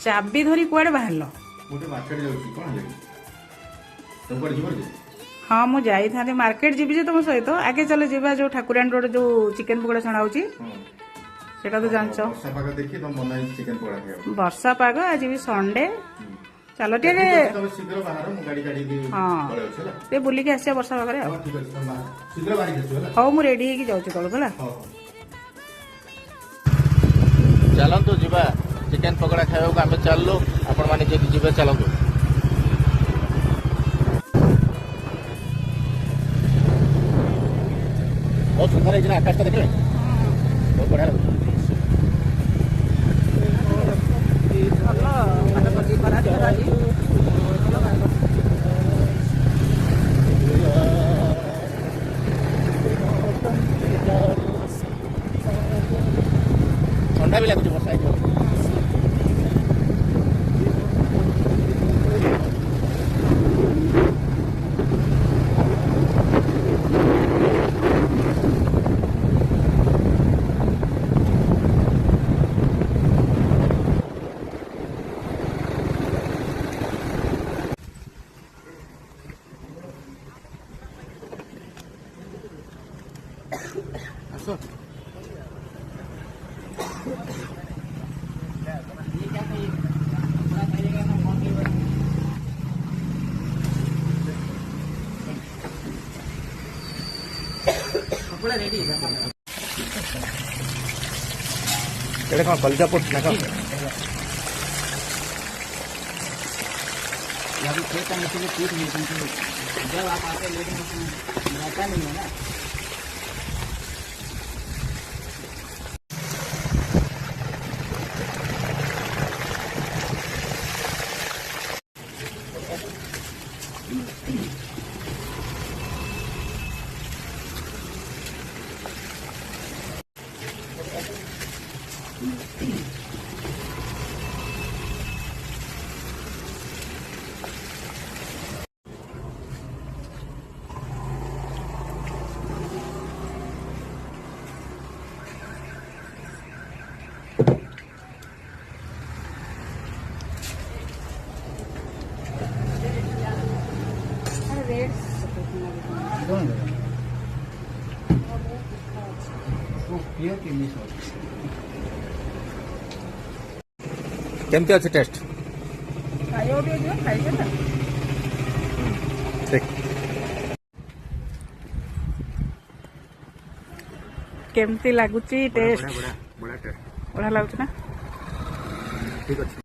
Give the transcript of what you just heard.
चाबी धरी कुआडे बाहर गोटे मार्केट जाउची कोन ले तुम कोड जीवन जे हाँ मुझे जाई मार्केट जीवी जे तुम सहित आगे चले जीवा जो ठाकुरान रोड जो चिकेन पकोड़ा छणा होची सेटा तो जानछ वर्षा पाग देखि तुम बनाई चिकन पकोड़ा खाओ वर्षा पाग आज भी संडे चलो टे तुम शीघ्र बाहर मु गाड़ी गाड़ी दी हाँ पळे अछि ला ते बुली के आसिया वर्षा पाग रे हां ठीक अछि तुम शीघ्र बाहर गेछु ला हां मु रेडी हे की जाउची तळ होला हां चलतु जीवा चिकेन पकोड़ा खाइबा आम चलू आपण माने जे जीवे चलतु बहुत सुंदर है आकाश का देखिए बहुत बढ़िया लगे ठंडा भी लगुच वर्षा आसो कौन कलजा पोट ना कौन खेत में टूट नहीं जब आप आते लेकिन रहता नहीं है ना केमती अच्छे टेस्ट केमती लागुची टेस्ट बड़ा टेस्ट बढ़िया लागुची ना ठीक अछि।